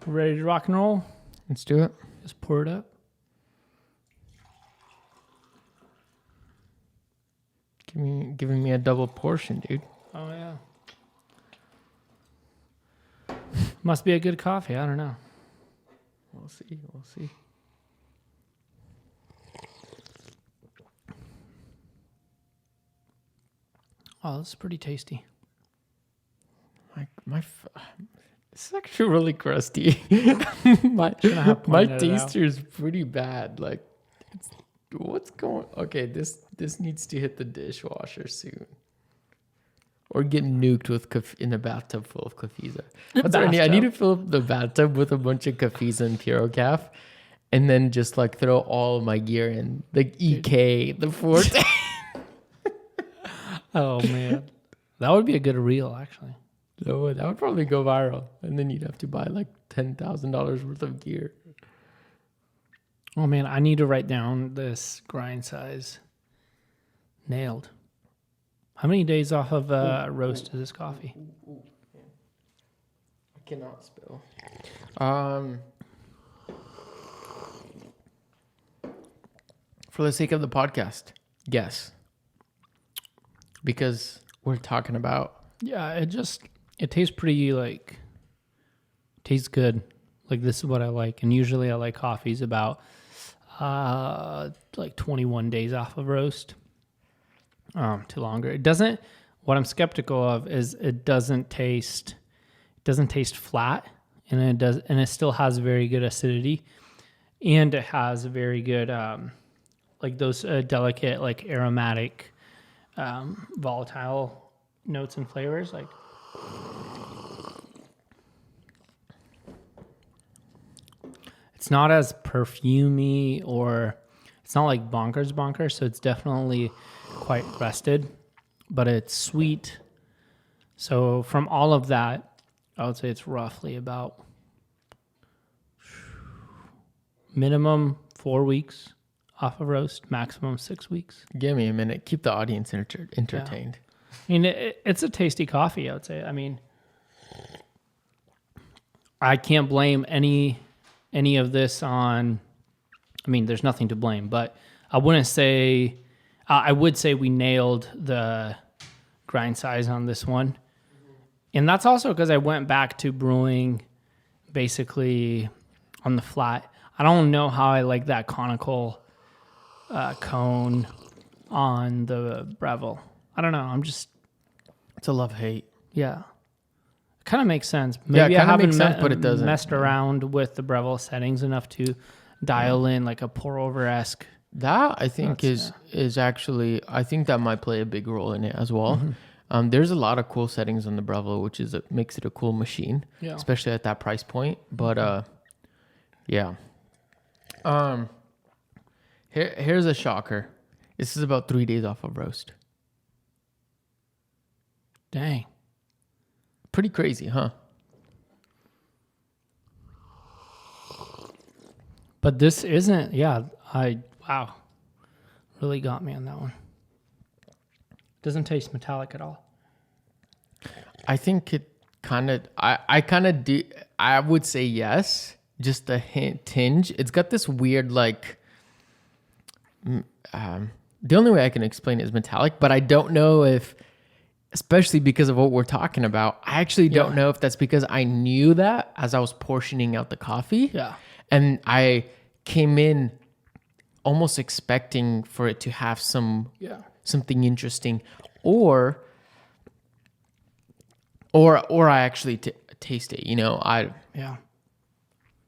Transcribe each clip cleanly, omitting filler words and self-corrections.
Ready to rock and roll? Let's do it. Just pour it up. Giving me a double portion, dude. Oh, yeah. Must be a good coffee. I don't know. We'll see. We'll see. Oh, this is pretty tasty. This is actually really crusty. my taster is pretty bad. Like, what's going? Okay, this needs to hit the dishwasher soon, or get nuked with in a bathtub full of Cafeza. That's what I need. I need to fill up the bathtub with a bunch of Cafeza and Purocaf, and then just like throw all of my gear in, like EK, the Forte. Oh man, that would be a good reel, actually. That would probably go viral, and then you'd have to buy like $10,000 worth of gear. Oh man, I need to write down this grind size. Nailed. How many days off of roast is this coffee? I cannot spill. For the sake of the podcast, guess. Because we're talking about... Yeah, it tastes pretty, like... Tastes good. Like, this is what I like. And usually I like coffees about, like 21 days off of roast. To longer. It doesn't... What I'm skeptical of is it doesn't taste flat, and it still has very good acidity, and it has very good, like those delicate, like aromatic, volatile notes and flavors. Like, it's not as perfumey, or it's not like bonkers, so it's definitely quite rested, but it's sweet. So from all of that, I would say it's roughly about minimum 4 weeks off of roast, maximum 6 weeks. Give me a minute. Keep the audience entertained. Yeah. I mean, it's a tasty coffee, I would say. I mean, I can't blame any of this on... I mean, there's nothing to blame, but I wouldn't say... I would say we nailed the grind size on this one. And that's also because I went back to brewing basically on the flat. I don't know how I like that conical cone on the Breville. I don't know. It's a love-hate. Yeah. It kind of makes sense. Maybe I haven't but it doesn't. Messed around with the Breville settings enough to dial in like a pour-over-esque. That, I think, is actually... I think that might play a big role in it as well. Mm-hmm. There's a lot of cool settings on the Breville, which makes it a cool machine, especially at that price point. But, yeah. Here's a shocker. This is about 3 days off of roast. Dang. Pretty crazy, huh? But this isn't... Yeah, wow. Really got me on that one. Doesn't taste metallic at all. I think it kind of... I kind of do... I would say yes. Just a tinge. It's got this weird, like... the only way I can explain it is metallic, but I don't know if... Especially because of what we're talking about. I actually don't know if that's because I knew that as I was portioning out the coffee. Yeah. And I came in almost expecting for it to have something interesting, or I actually taste it. You know, I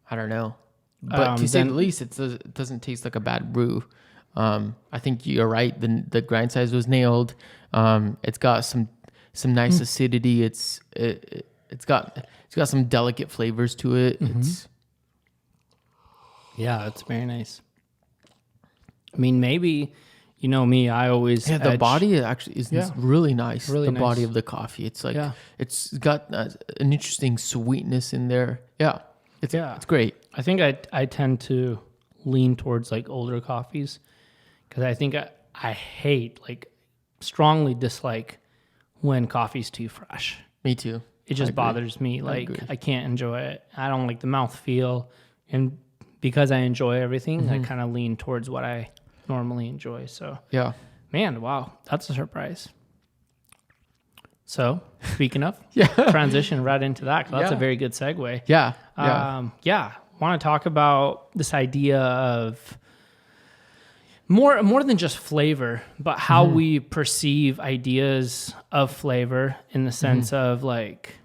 don't know, but to say the least, it doesn't taste like a bad brew. I think you're right. The grind size was nailed. It's got some nice acidity. It's got some delicate flavors to it. Mm-hmm. It's very nice. I mean, maybe, you know me, I always... Yeah, the body actually is really nice. Really nice. Body of the coffee. It's like, it's got an interesting sweetness in there. Yeah. It's great. I think I tend to lean towards like older coffees, because I think I hate, like strongly dislike when coffee's too fresh. Me too. it just bothers me. Like I can't enjoy it. I don't like the mouthfeel, and because I enjoy everything, I kind of lean towards what I normally enjoy. So yeah, man, wow, that's a surprise. So speaking of, yeah, transition right into that, 'cause that's a very good segue. yeah, Want to talk about this idea of more than just flavor, but how we perceive ideas of flavor in the sense of like,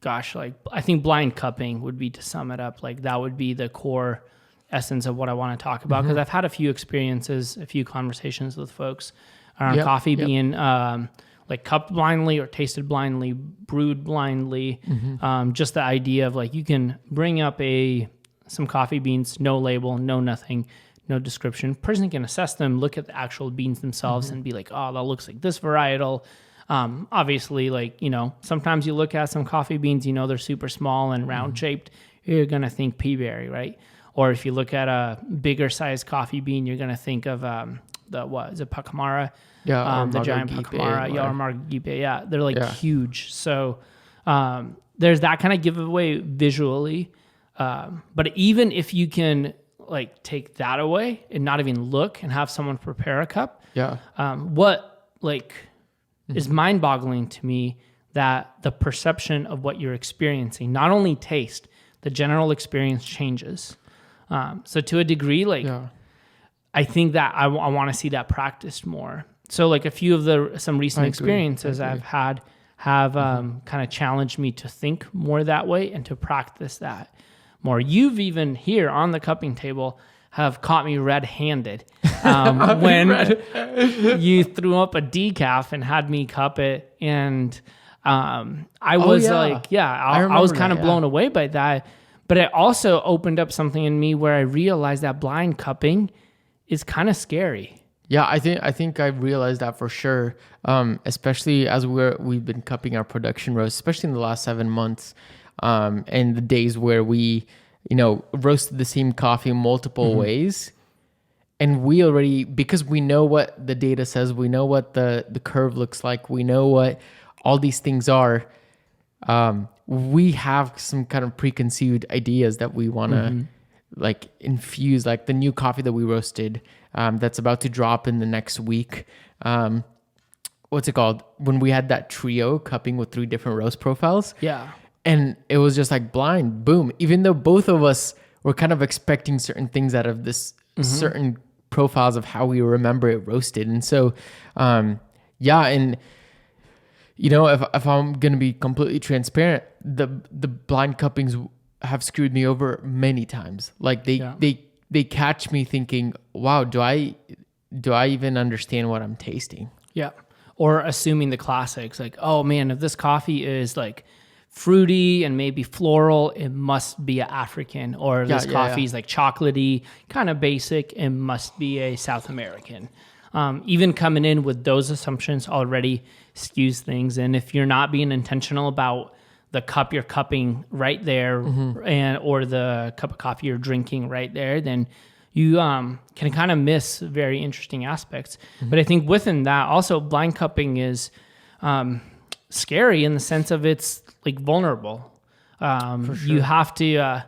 gosh, like I think blind cupping would be, to sum it up, like that would be the core essence of what I want to talk about, because I've had a few experiences, a few conversations with folks around coffee being like cupped blindly or tasted blindly, brewed blindly. Just the idea of like you can bring up some coffee beans, no label, no nothing, no description. Person can assess them, look at the actual beans themselves, and be like, oh, that looks like this varietal. Obviously, like, you know, sometimes you look at some coffee beans, you know, they're super small and round shaped. You're going to think pea berry, right? Or if you look at a bigger size coffee bean, you're going to think of is it Pacamara? Yeah, The giant Pacamara, or Margipe. Yeah, they're like huge. So there's that kind of giveaway visually. But even if you can like take that away and not even look and have someone prepare a cup, what like is mind-boggling to me, that the perception of what you're experiencing, not only taste, the general experience changes. So to a degree, like I think that I want to see that practiced more. So like a few of some recent experiences I've had have kind of challenged me to think more that way and to practice that more. You've even here on the cupping table have caught me red-handed when you threw up a decaf and had me cup it, and I was I was kind of blown away by that. But it also opened up something in me where I realized that blind cupping is kind of scary. Yeah, I think I realized that for sure. Especially as we've been cupping our production roast, especially in the last 7 months, and the days where we, you know, roasted the same coffee multiple ways, and we already, because we know what the data says, we know what the curve looks like, we know what all these things are. We have some kind of preconceived ideas that we want to like infuse, like the new coffee that we roasted, that's about to drop in the next week. What's it called? When we had that trio cupping with 3 different roast profiles. Yeah. And it was just like blind, boom. Even though both of us were kind of expecting certain things out of this certain profiles of how we remember it roasted. And so, and you know, if I'm going to be completely transparent, the blind cuppings have screwed me over many times. Like they catch me thinking, wow, do I even understand what I'm tasting? Yeah. Or assuming the classics, like, oh man, if this coffee is like fruity and maybe floral, it must be an African. Or if this coffee is like chocolatey, kind of basic, it must be a South American. Even coming in with those assumptions already skews things. And if you're not being intentional about the cup you're cupping right there, or the cup of coffee you're drinking right there, then you can kind of miss very interesting aspects. But I think within that, also blind cupping is scary in the sense of it's like vulnerable. For sure. You have to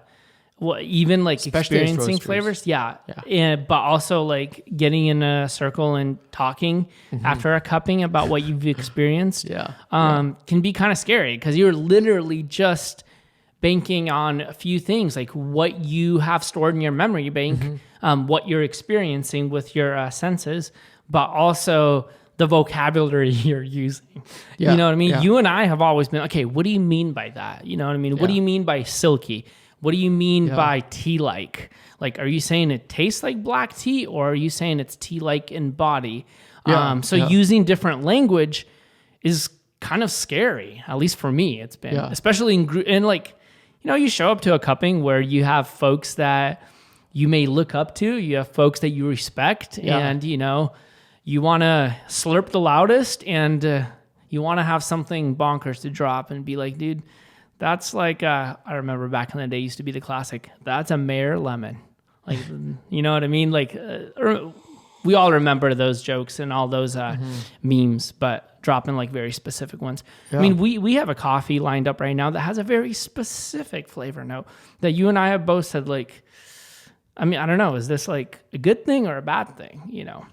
even like especially experiencing flavors, but also like getting in a circle and talking after a cupping about what you've experienced can be kind of scary, because you're literally just banking on a few things, like what you have stored in your memory bank, what you're experiencing with your senses, but also the vocabulary you're using. You know what I mean? You and I have always been, okay, what do you mean by that? You know what I mean? What do you mean by silky? What do you mean by tea-like? Like, are you saying it tastes like black tea, or are you saying it's tea-like in body? Using different language is kind of scary, at least for me it's been. Especially in like, you know, you show up to a cupping where you have folks that you may look up to, you have folks that you respect, and, you know, you want to slurp the loudest, and you want to have something bonkers to drop and be like, dude, that's like, I remember back in the day used to be the classic, that's a Mayor Lemon. Like, you know what I mean? Like, we all remember those jokes and all those memes, but dropping like very specific ones. Yeah. I mean, we have a coffee lined up right now that has a very specific flavor note that you and I have both said, like, I mean, I don't know, is this like a good thing or a bad thing, you know?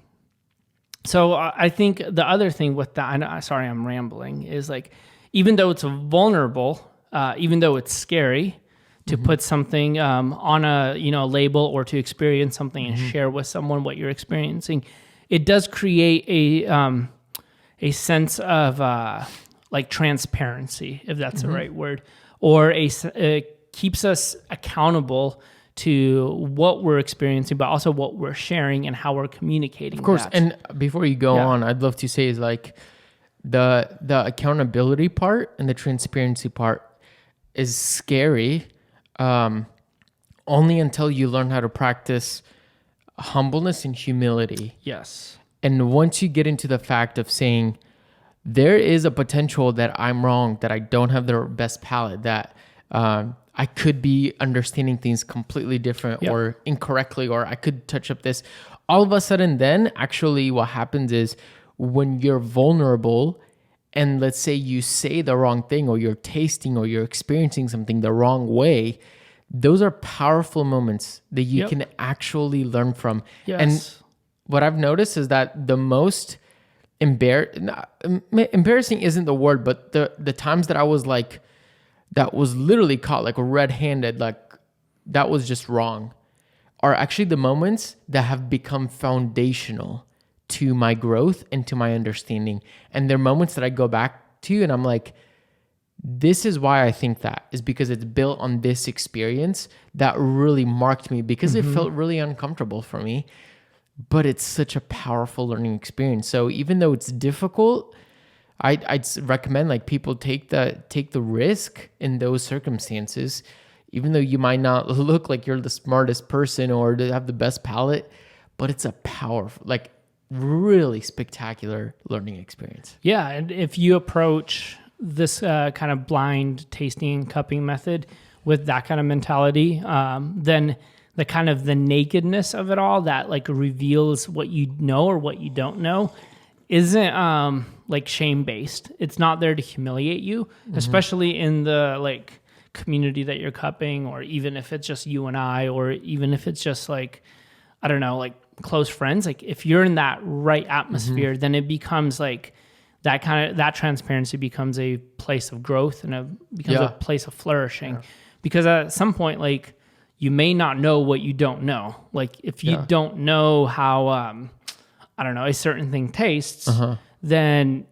So I think the other thing with that, sorry, I'm rambling, is like, even though it's vulnerable, even though it's scary to put something on a label or to experience something and share with someone what you're experiencing, it does create a sense of like transparency, if that's the right word, or it keeps us accountable to what we're experiencing, but also what we're sharing and how we're communicating. Of course. that. And before you go on, I'd love to say is like the accountability part and the transparency part is scary, only until you learn how to practice humbleness and humility. Yes. And once you get into the fact of saying there is a potential that I'm wrong, that I don't have the best palate, that I could be understanding things completely different or incorrectly, or I could touch up this. All of a sudden, then actually what happens is when you're vulnerable and let's say you say the wrong thing, or you're tasting or you're experiencing something the wrong way, those are powerful moments that you can actually learn from. Yes. And what I've noticed is that the most embarrassing isn't the word, but the times that I was like, that was literally caught like red-handed, like that was just wrong, are actually the moments that have become foundational to my growth and to my understanding. And they're moments that I go back to and I'm like, this is why I think that, is because it's built on this experience that really marked me, because it felt really uncomfortable for me, but it's such a powerful learning experience. So even though it's difficult, I'd recommend like people take the risk in those circumstances, even though you might not look like you're the smartest person or to have the best palate, but it's a powerful, like really spectacular learning experience. Yeah. And if you approach this kind of blind tasting and cupping method with that kind of mentality, then the kind of the nakedness of it all that like reveals what you know or what you don't know isn't like shame-based. It's not there to humiliate you, especially in the like community that you're cupping, or even if it's just you and I, or even if it's just like, I don't know, like close friends. Like if you're in that right atmosphere, then it becomes like that transparency becomes a place of growth and becomes a place of flourishing. Because at some point, like you may not know what you don't know. Like if you don't know how I don't know, a certain thing tastes, then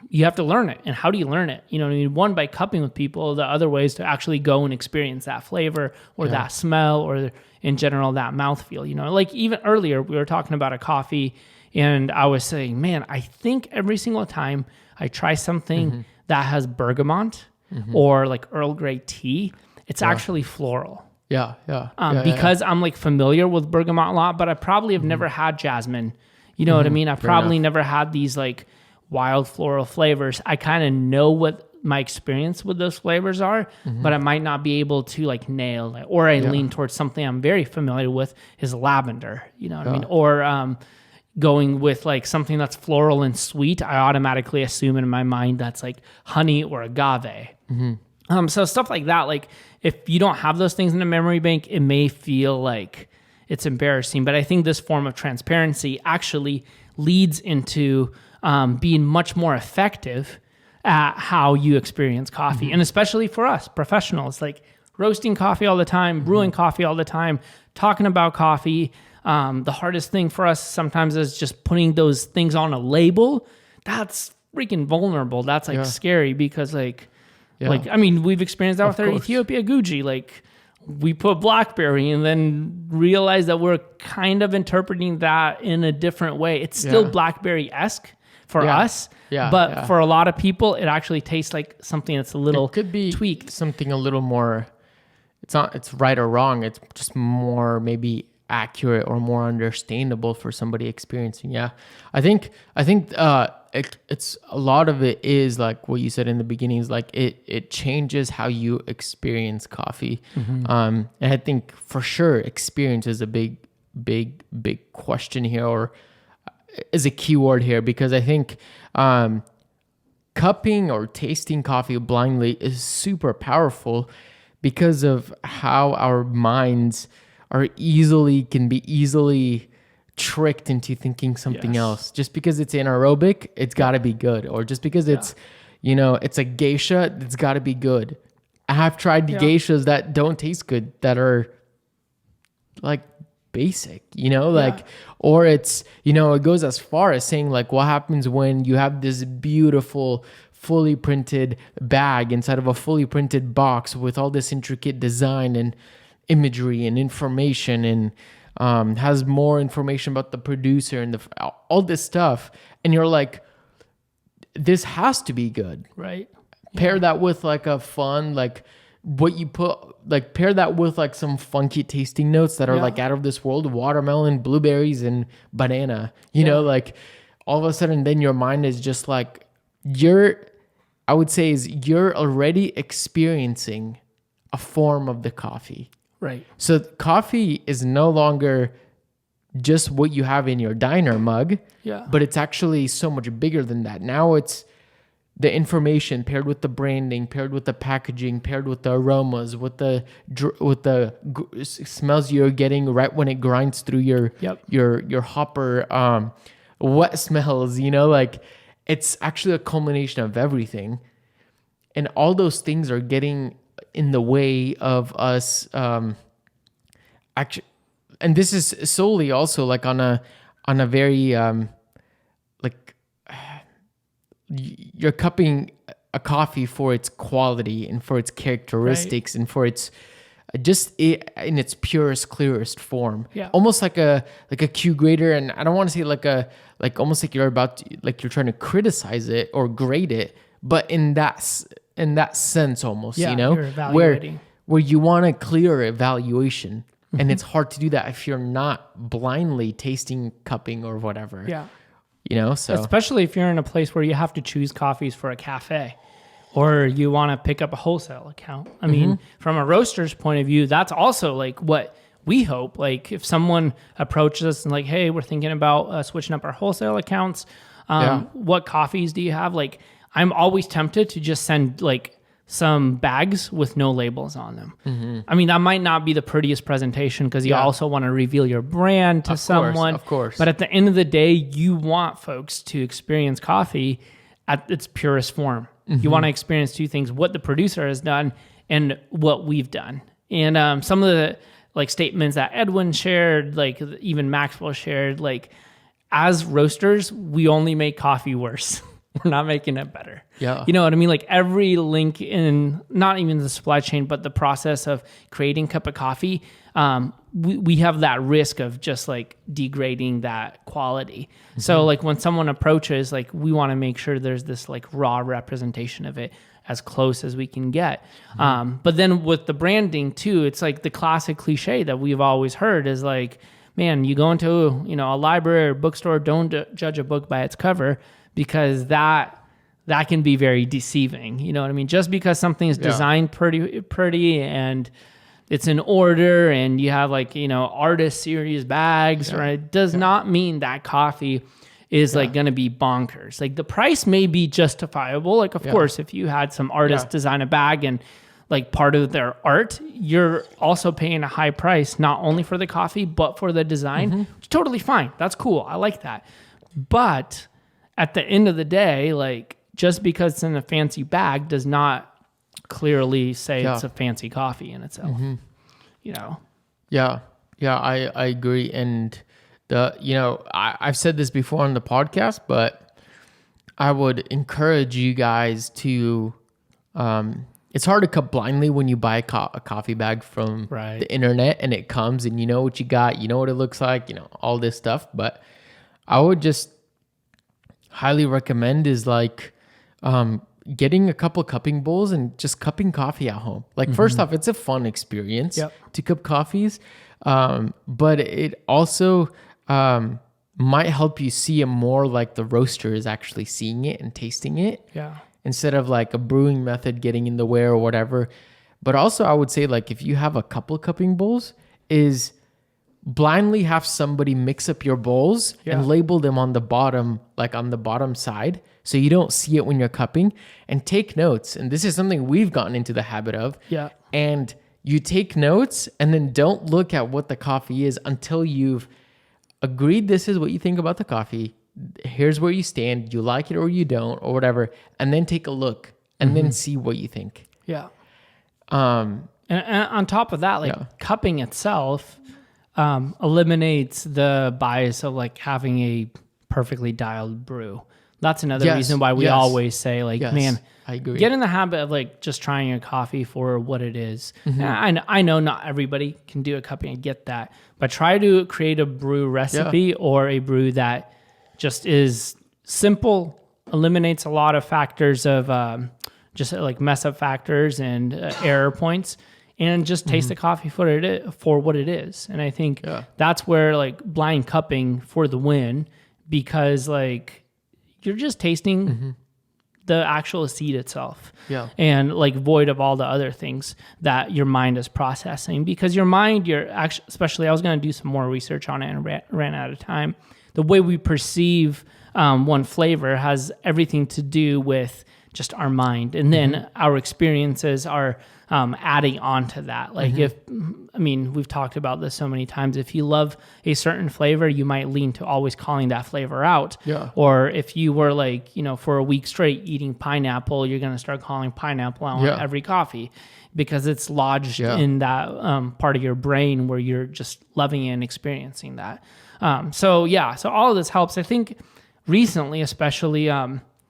you have to learn it. And how do you learn it? You know what I mean? One, by cupping with people. The other way is to actually go and experience that flavor or that smell, or in general, that mouthfeel. You know, like even earlier, we were talking about a coffee and I was saying, man, I think every single time I try something that has bergamot or like Earl Grey tea, it's actually floral. Because I'm like familiar with bergamot a lot, but I probably have never had jasmine. You know what I mean? I've probably never had these like wild floral flavors. I kind of know what my experience with those flavors are, but I might not be able to like nail it. Or I lean towards something I'm very familiar with is lavender. You know what I mean? Or going with like something that's floral and sweet, I automatically assume in my mind that's like honey or agave. So stuff like that, like if you don't have those things in the memory bank, it may feel like it's embarrassing. But I think this form of transparency actually leads into being much more effective at how you experience coffee. And especially for us professionals, like roasting coffee all the time, brewing coffee all the time, talking about coffee. The hardest thing for us sometimes is just putting those things on a label. That's freaking vulnerable. That's like scary because like, I mean, we've experienced that with our Ethiopia Guji. Like we put blackberry and then realize that we're kind of interpreting that in a different way. It's still blackberry-esque for us, but for a lot of people, it actually tastes like something that's a little tweaked. Something a little more, it's right or wrong. It's just more maybe accurate or more understandable for somebody experiencing. I think it's a lot of it is like what you said in the beginning is like it changes how you experience coffee. And I think for sure experience is a big question here, or is a key word here, because I think cupping or tasting coffee blindly is super powerful because of how our minds can be easily tricked into thinking something else. Just because it's anaerobic, it's got to be good. Or just because it's, it's a geisha, it's got to be good. I have tried geishas that don't taste good, that are like basic, or it's, it goes as far as saying like, what happens when you have this beautiful fully printed bag inside of a fully printed box with all this intricate design and imagery and information, and has more information about the producer and all this stuff, and you're like, this has to be good, right? Pair that with like a fun, like what you put, like pair that with like some funky tasting notes that are like out of this world, watermelon, blueberries, and banana, like all of a sudden then your mind is just like, you're already experiencing a form of the coffee. Right. So coffee is no longer just what you have in your diner mug, but it's actually so much bigger than that. Now it's the information paired with the branding, paired with the packaging, paired with the aromas, with the smells you're getting right when it grinds through your hopper, wet smells, like it's actually a culmination of everything. And all those things are getting in the way of us actually, and this is solely also like on a very like you're cupping a coffee for its quality and for its characteristics, and for its in its purest, clearest form. Almost like a Q grader, and I don't want to say like almost like you're trying to criticize it or grade it, but in that sense almost, you're evaluating. where you want a clear evaluation. And it's hard to do that if you're not blindly tasting, cupping, or whatever. So especially if you're in a place where you have to choose coffees for a cafe, or you want to pick up a wholesale account. I mean, from a roaster's point of view, that's also like what we hope. Like if someone approaches us and like, hey, we're thinking about switching up our wholesale accounts. What coffees do you have? Like, I'm always tempted to just send like some bags with no labels on them. I mean, that might not be the prettiest presentation because you also want to reveal your brand to someone. Of course. But at the end of the day, you want folks to experience coffee at its purest form. You want to experience two things: what the producer has done and what we've done. And some of the like statements that Edwin shared, like even Maxwell shared, like as roasters, we only make coffee worse. We're not making it better. You know what I mean? Like every link in, not even the supply chain, but the process of creating a cup of coffee, we have that risk of just like degrading that quality. So like when someone approaches, like we want to make sure there's this like raw representation of it as close as we can get. But then with the branding too, it's like the classic cliche that we've always heard is like, man, you go into, a library or bookstore, don't judge a book by its cover, because that can be very deceiving. You know what I mean? Just because something is designed pretty and it's in order and you have like, artist series bags, right? Does not mean that coffee is like going to be bonkers. Like the price may be justifiable. Like, of course, if you had some artist design a bag and like part of their art, you're also paying a high price, not only for the coffee, but for the design. It's totally fine. That's cool. I like that. But at the end of the day, like just because it's in a fancy bag does not clearly say it's a fancy coffee in itself. I agree. And I've said this before on the podcast, but I would encourage you guys to, it's hard to cup blindly when you buy a coffee bag from the internet and it comes and you know what you got, you know what it looks like, all this stuff. But I would just highly recommend is like getting a couple cupping bowls and just cupping coffee at home. Like first off, it's a fun experience to cup coffees, but it also might help you see it more like the roaster is actually seeing it and tasting it, instead of like a brewing method getting in the way or whatever. But also I would say like if you have a couple cupping bowls, is blindly have somebody mix up your bowls and label them on the bottom, like on the bottom side, so you don't see it when you're cupping, and take notes. And this is something we've gotten into the habit of. Yeah. And you take notes and then don't look at what the coffee is until you've agreed this is what you think about the coffee. Here's where you stand. You like it or you don't or whatever. And then take a look and then see what you think. Yeah. And on top of that, like cupping itself eliminates the bias of like having a perfectly dialed brew. That's another reason why we always say like, man, I agree. Get in the habit of like just trying your coffee for what it is. And I know not everybody can do a cupping. I get that, but try to create a brew recipe or a brew that just is simple, eliminates a lot of factors of just like mess up factors and error points, and just taste the coffee for what it is. And I think that's where like blind cupping for the win, because like you're just tasting the actual seed itself, and like void of all the other things that your mind is processing. Because your mind, you're actually, especially I was going to do some more research on it and ran out of time. The way we perceive one flavor has everything to do with just our mind, and then our experiences are adding on to that. Like we've talked about this so many times. If you love a certain flavor, you might lean to always calling that flavor out. Or if you were like, for a week straight eating pineapple, you're going to start calling pineapple out on every coffee, because it's lodged in that part of your brain where you're just loving it and experiencing that. So all of this helps. I think recently, especially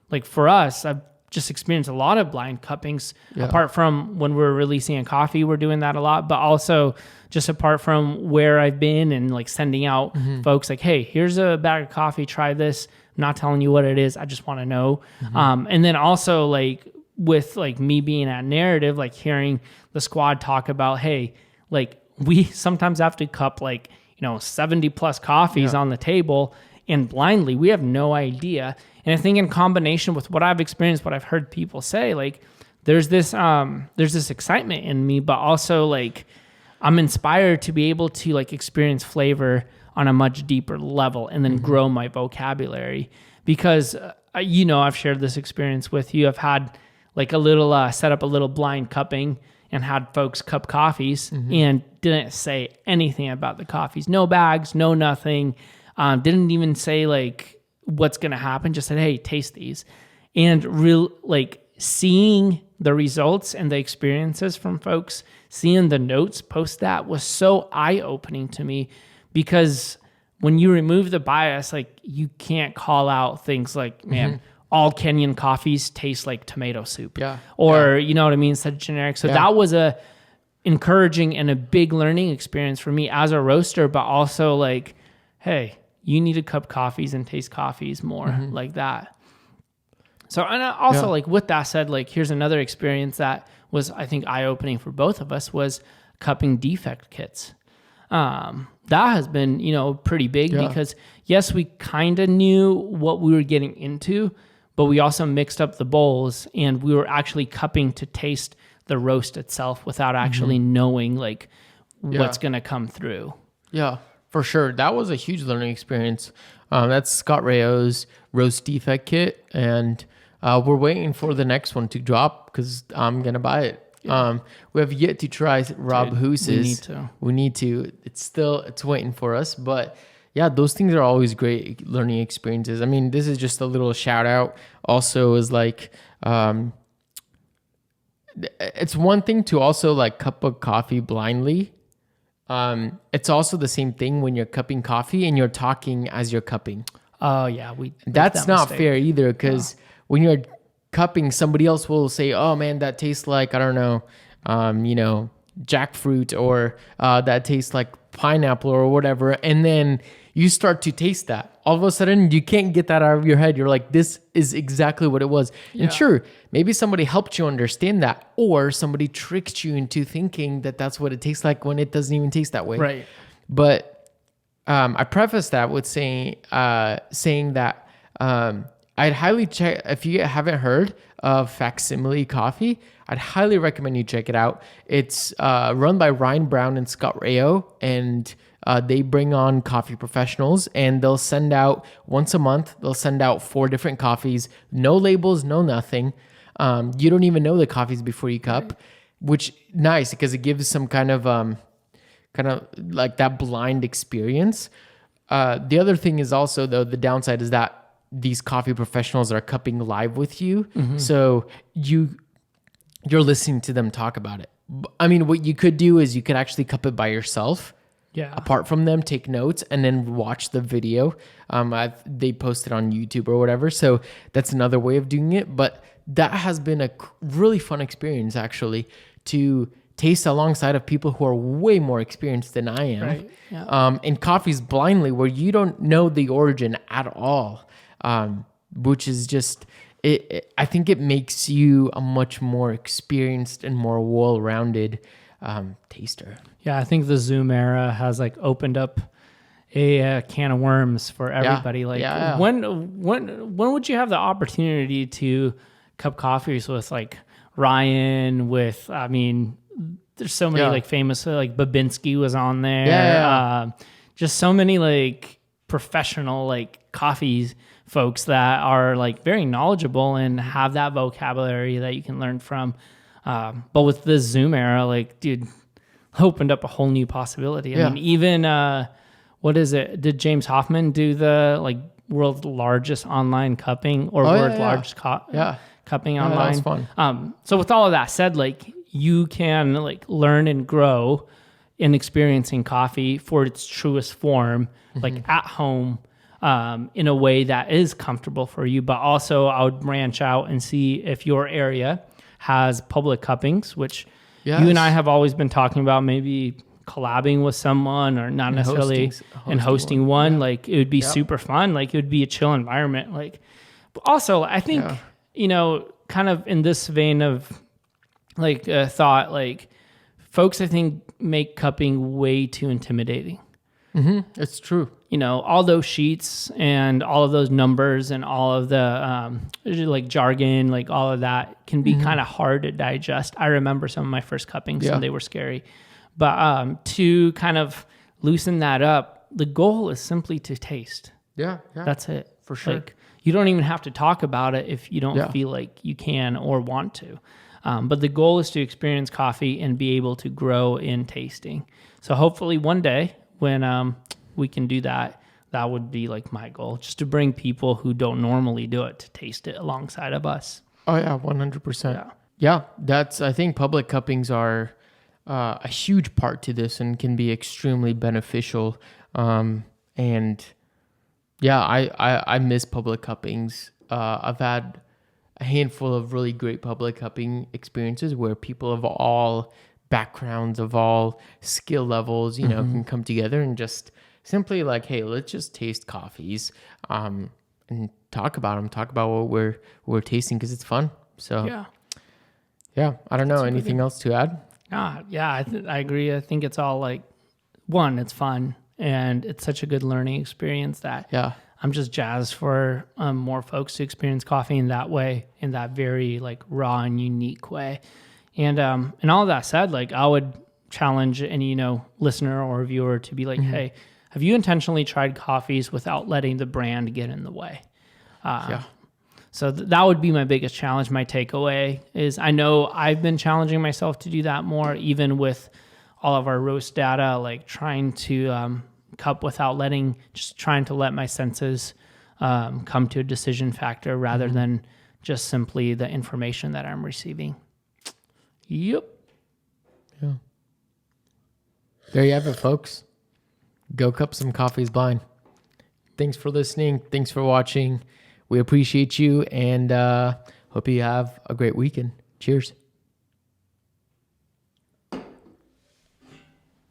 like for us, I've just experienced a lot of blind cuppings. Apart from when we're releasing a coffee, we're doing that a lot, but also just apart from where I've been and like sending out folks like, hey, here's a bag of coffee, try this. I'm not telling you what it is. I just want to know. And then also like with like me being at Narrative, like hearing the squad talk about, hey, like we sometimes have to cup like, 70 plus coffees on the table, and blindly, we have no idea. And I think in combination with what I've experienced, what I've heard people say, like there's this excitement in me, but also like I'm inspired to be able to like experience flavor on a much deeper level and then grow my vocabulary. Because, I've shared this experience with you. I've had like a little, set up a little blind cupping and had folks cup coffees and didn't say anything about the coffees. No bags, no nothing. Didn't even say like what's going to happen. Just said, hey, taste these. And seeing the results and the experiences from folks, seeing the notes post that was so eye-opening to me, because when you remove the bias, like you can't call out things like, man, all Kenyan coffees taste like tomato soup. Or, you know what I mean? Such generic. So that was a encouraging and a big learning experience for me as a roaster, but also like, hey, you need to cup coffees and taste coffees more like that. So, and also like with that said, like here's another experience that was, I think, eye-opening for both of us, was cupping defect kits. That has been, pretty big because yes, we kind of knew what we were getting into, but we also mixed up the bowls and we were actually cupping to taste the roast itself without actually knowing like what's going to come through. Yeah. For sure. That was a huge learning experience. That's Scott Rayo's roast defect kit. And we're waiting for the next one to drop because I'm going to buy it. We have yet to try Rob Hoos's. We need to. It's waiting for us. But yeah, those things are always great learning experiences. I mean, this is just a little shout out. Also is like, it's one thing to also like cup of coffee blindly. It's also the same thing when you're cupping coffee and you're talking as you're cupping. Oh yeah, that's not fair either, because when you're cupping, somebody else will say, "Oh man, that tastes like I don't know, jackfruit," or that tastes like pineapple or whatever, and then you start to taste that. All of a sudden, you can't get that out of your head. You're like, this is exactly what it was. And sure, maybe somebody helped you understand that, or somebody tricked you into thinking that that's what it tastes like when it doesn't even taste that way. Right. But I preface that with saying that I'd highly check, if you haven't heard, of Facsimile Coffee. I'd highly recommend you check it out. It's run by Ryan Brown and Scott Rayo, and they bring on coffee professionals, and they'll send out once a month. They'll send out 4 different coffees, no labels, no nothing. You don't even know the coffees before you cup, which nice because it gives some kind of like that blind experience. The other thing is also, though, the downside is that these coffee professionals are cupping live with you, so you're listening to them talk about it. I mean, what you could do is you could actually cup it by yourself. Yeah. Apart from them, take notes and then watch the video. They post it on YouTube or whatever. So that's another way of doing it. But that has been a really fun experience, actually, to taste alongside of people who are way more experienced than I am. Right. Yeah. And coffees blindly, where you don't know the origin at all, which is just... I think it makes you a much more experienced and more well-rounded taster. Yeah, I think the Zoom era has like opened up a can of worms for everybody. When would you have the opportunity to cup coffees with like Ryan? There's so many like famous, like Babinski was on there. Just so many like professional like coffees folks that are like very knowledgeable and have that vocabulary that you can learn from. But with the Zoom era, like, dude, opened up a whole new possibility. I mean, even, what is it? Did James Hoffman do the like world's largest online cupping or largest cupping online? That was fun. So with all of that said, like you can like learn and grow in experiencing coffee for its truest form, like at home, in a way that is comfortable for you. But also I would branch out and see if your area has public cuppings, which you and I have always been talking about, maybe collabing with someone or not necessarily hosting one. Yeah. Like it would be super fun. Like it would be a chill environment. Like, but also I think, kind of in this vein of like thought, like folks, I think make cupping way too intimidating. It's true. All those sheets and all of those numbers and all of the like jargon, like all of that can be kind of hard to digest. I remember some of my first cuppings and they were scary. But to kind of loosen that up, the goal is simply to taste. Yeah. That's it. For sure. Like, you don't even have to talk about it if you don't feel like you can or want to. But the goal is to experience coffee and be able to grow in tasting. So hopefully one day when we can do that, that would be like my goal, just to bring people who don't normally do it to taste it alongside of us. Oh yeah, 100%. Yeah, I think public cuppings are a huge part to this and can be extremely beneficial. And yeah, I miss public cuppings. I've had a handful of really great public cupping experiences where people of all backgrounds, of all skill levels, can come together and just simply like, hey, let's just taste coffees, and talk about them, talk about what we're tasting, because it's fun. So yeah, I don't know. Anything else to add? I agree. I think it's all like, one, it's fun and it's such a good learning experience that I'm just jazzed for more folks to experience coffee in that way, in that very like raw and unique way. And all that said, like I would challenge any, listener or viewer to be like, hey, have you intentionally tried coffees without letting the brand get in the way? So that would be my biggest challenge. My takeaway is I know I've been challenging myself to do that more, even with all of our roast data, like trying to cup without trying to let my senses come to a decision factor rather than just simply the information that I'm receiving. Yep. Yeah. There you have it, folks. Go cup some coffees blind. Thanks for listening. Thanks for watching. We appreciate you and hope you have a great weekend. Cheers.